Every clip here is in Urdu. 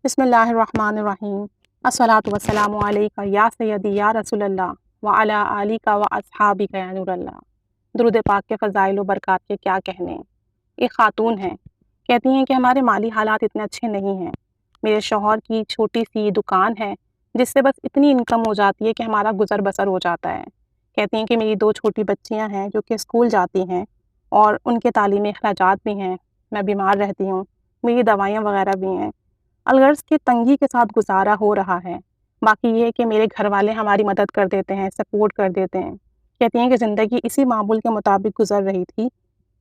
بسم اللہ الرحمن الرحیم۔ الصلاۃ والسلام علیک یا سیدی یا رسول اللہ وعلی آلک و اصحابک یا نور اللہ۔ درود پاک کے فضائل و برکات کے کیا کہنے۔ ایک خاتون ہیں، کہتی ہیں کہ ہمارے مالی حالات اتنے اچھے نہیں ہیں۔ میرے شوہر کی چھوٹی سی دکان ہے جس سے بس اتنی انکم ہو جاتی ہے کہ ہمارا گزر بسر ہو جاتا ہے۔ کہتی ہیں کہ میری 2 چھوٹی بچیاں ہیں جو کہ اسکول جاتی ہیں اور ان کے تعلیمی اخراجات بھی ہیں، میں بیمار رہتی ہوں، میری دوائیاں وغیرہ بھی ہیں، الغرض کی تنگی کے ساتھ گزارا ہو رہا ہے۔ باقی یہ ہے کہ میرے گھر والے ہماری مدد کر دیتے ہیں، سپورٹ کر دیتے ہیں۔ کہتی ہیں کہ زندگی اسی معمول کے مطابق گزر رہی تھی،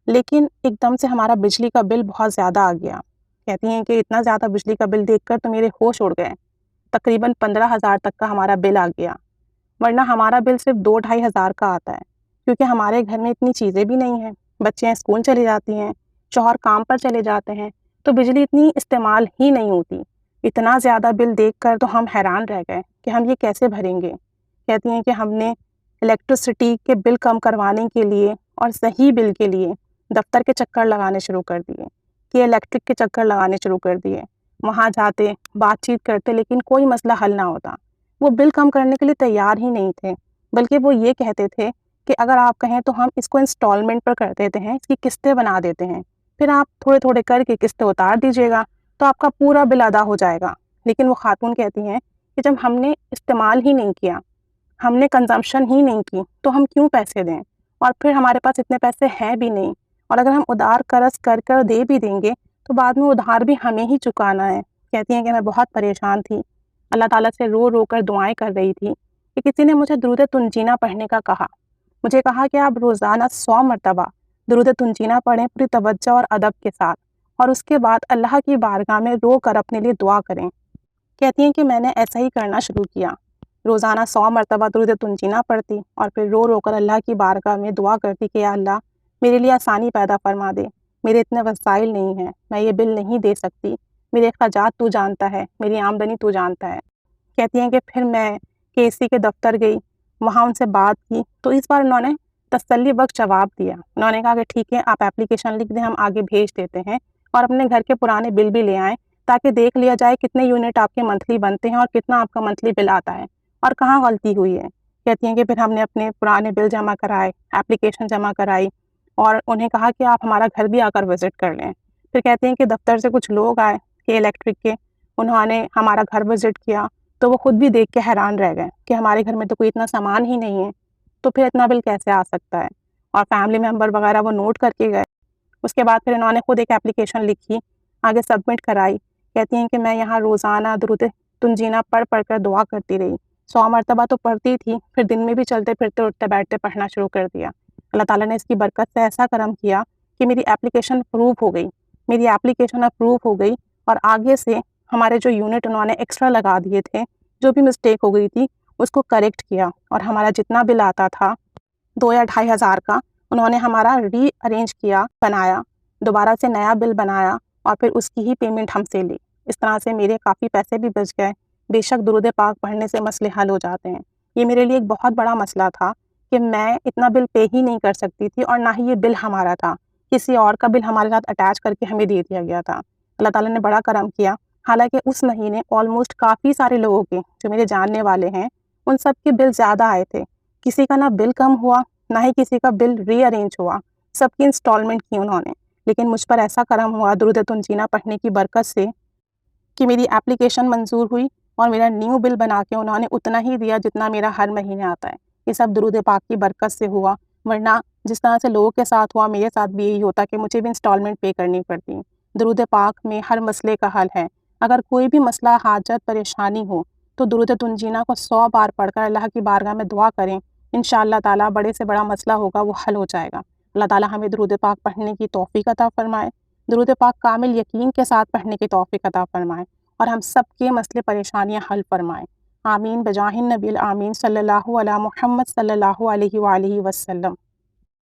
لیکن ایک دم سے ہمارا بجلی کا بل بہت زیادہ آ گیا۔ کہتی ہیں کہ اتنا زیادہ بجلی کا بل دیکھ کر تو میرے ہوش اڑ گئے۔ تقریباً 15,000 تک کا ہمارا بل آ گیا، ورنہ ہمارا بل صرف 2-2.5 ہزار کا آتا ہے، کیونکہ ہمارے گھر میں اتنی چیزیں بھی نہیں ہیں، بچیاں اسکول چلی جاتی ہیں، شوہر کام پر چلے جاتے ہیں، تو بجلی اتنی استعمال ہی نہیں ہوتی۔ اتنا زیادہ بل دیکھ کر تو ہم حیران رہ گئے کہ ہم یہ کیسے بھریں گے۔ کہتی ہیں کہ ہم نے الیکٹرسٹی کے بل کم کروانے کے لیے اور صحیح بل کے لیے دفتر کے چکر لگانے شروع کر دیے، کہ الیکٹرک کے چکر لگانے شروع کر دیے، وہاں جاتے بات چیت کرتے، لیکن کوئی مسئلہ حل نہ ہوتا۔ وہ بل کم کرنے کے لیے تیار ہی نہیں تھے، بلکہ وہ یہ کہتے تھے کہ اگر آپ کہیں تو ہم اس کو انسٹالمنٹ پر کر دیتے ہیں، اس کی قسطیں بنا دیتے ہیں، پھر آپ تھوڑے تھوڑے کر کے قسطیں اتار دیجیے گا تو آپ کا پورا بل ادا ہو جائے گا۔ لیکن وہ خاتون کہتی ہیں کہ جب ہم نے استعمال ہی نہیں کیا، ہم نے کنزمپشن ہی نہیں کی، تو ہم کیوں پیسے دیں؟ اور پھر ہمارے پاس اتنے پیسے ہیں بھی نہیں، اور اگر ہم ادھار قرض کر کر دے بھی دیں گے تو بعد میں ادھار بھی ہمیں ہی چکانا ہے۔ کہتی ہیں کہ میں بہت پریشان تھی، اللہ تعالیٰ سے رو رو کر دعائیں کر رہی تھی کہ کسی نے مجھے درود تنجینہ پڑھنے کا کہا، مجھے کہا کہ آپ روزانہ 100 مرتبہ درود تنجینہ پڑھیں پوری توجہ اور ادب کے ساتھ، اور اس کے بعد اللہ کی بارگاہ میں رو کر اپنے لیے دعا کریں۔ کہتی ہیں کہ میں نے ایسا ہی کرنا شروع کیا، روزانہ 100 مرتبہ درود تنجینہ پڑھتی اور پھر رو رو کر اللہ کی بارگاہ میں دعا کرتی کہ یا اللہ میرے لیے آسانی پیدا فرما دے، میرے اتنے وسائل نہیں ہیں، میں یہ بل نہیں دے سکتی، میرے اخراجات تو جانتا ہے، میری آمدنی تو جانتا ہے۔ کہتی ہیں کہ پھر میں KC کے دفتر گئی، وہاں ان سے بات کی تو اس بار انہوں نے تسلی بخش جواب دیا۔ انہوں نے کہا کہ ٹھیک ہے، آپ اپلیکیشن لکھ دیں، ہم آگے بھیج دیتے ہیں، اور اپنے گھر کے پرانے بل بھی لے آئیں تاکہ دیکھ لیا جائے کتنے یونٹ آپ کے منتھلی بنتے ہیں اور کتنا آپ کا منتھلی بل آتا ہے اور کہاں غلطی ہوئی ہے۔ کہتی ہیں کہ پھر ہم نے اپنے پرانے بل جمع کرائے، اپلیکیشن جمع کرائی، اور انہیں کہا کہ آپ ہمارا گھر بھی آ کر وزٹ کر لیں۔ پھر کہتی ہیں کہ دفتر سے کچھ لوگ آئے کہ الیکٹرک کے، انہوں نے ہمارا گھر وزٹ کیا تو وہ خود بھی دیکھ کے حیران رہ گئے کہ ہمارے گھر میں تو کوئی اتنا سامان ہی نہیں ہے، تو پھر اتنا بل کیسے آ سکتا ہے، اور فیملی ممبر وغیرہ وہ نوٹ کر کے گئے۔ اس کے بعد پھر انہوں نے خود ایک اپلیکیشن لکھی، آگے سبمٹ کرائی۔ کہتی ہیں کہ میں یہاں روزانہ درود تنجینہ پڑھ پڑھ کر دعا کرتی رہی، 100 مرتبہ تو پڑھتی تھی، پھر دن میں بھی چلتے پھرتے اٹھتے بیٹھتے پڑھنا شروع کر دیا۔ اللہ تعالیٰ نے اس کی برکت سے ایسا کرم کیا کہ میری اپلیکیشن اپروو ہو گئی، اور آگے سے ہمارے جو یونٹ انہوں نے ایکسٹرا لگا دیے تھے، جو بھی مسٹیک ہو گئی تھی اس کو کریکٹ کیا، اور ہمارا جتنا بل آتا تھا 2 یا 2.5 ہزار کا، انہوں نے ہمارا ری ارینج کیا، بنایا، دوبارہ سے نیا بل بنایا، اور پھر اس کی ہی پیمنٹ ہم سے لی۔ اس طرح سے میرے کافی پیسے بھی بچ گئے۔ بے شک درود پاک پڑھنے سے مسئلے حل ہو جاتے ہیں۔ یہ میرے لیے ایک بہت بڑا مسئلہ تھا کہ میں اتنا بل پے ہی نہیں کر سکتی تھی، اور نہ ہی یہ بل ہمارا تھا، کسی اور کا بل ہمارے ساتھ اٹیچ کر کے ہمیں دے دیا گیا تھا۔ اللہ تعالیٰ نے بڑا کرم کیا، حالانکہ اس مہینے آلموسٹ کافی سارے لوگوں کے جو میرے جاننے والے ہیں ان سب کے بل زیادہ آئے تھے، کسی کا نہ بل کم ہوا نہ ہی کسی کا بل ری ارینج ہوا، سب کی انسٹالمنٹ کی انہوں نے۔ لیکن مجھ پر ایسا کرم ہوا درود تنجینہ پڑھنے کی برکت سے کہ میری اپلیکیشن منظور ہوئی، اور میرا نیو بل بنا کے انہوں نے اتنا ہی دیا جتنا میرا ہر مہینے آتا ہے۔ یہ سب درود پاک کی برکت سے ہوا، ورنہ جس طرح سے لوگوں کے ساتھ ہوا میرے ساتھ بھی یہی ہوتا کہ مجھے بھی انسٹالمنٹ پے کرنی پڑتی۔ درود پاک میں ہر مسئلے کا حل ہے۔ اگر کوئی بھی مسئلہ، حاجت، پریشانی ہو تو درود تنجینہ کو 100 بار پڑھ کر اللہ کی بارگاہ میں دعا کریں، انشاءاللہ تعالیٰ بڑے سے بڑا مسئلہ ہوگا وہ حل ہو جائے گا۔ اللہ تعالیٰ ہمیں درود پاک پڑھنے کی توفیق عطا فرمائے، درود پاک کامل یقین کے ساتھ پڑھنے کی توفیق عطا فرمائے، اور ہم سب کے مسئلے پریشانیاں حل فرمائے۔ آمین بجاہ النبی الامین صلی اللہ علی محمد صلی اللہ علیہ وآلہ وسلم۔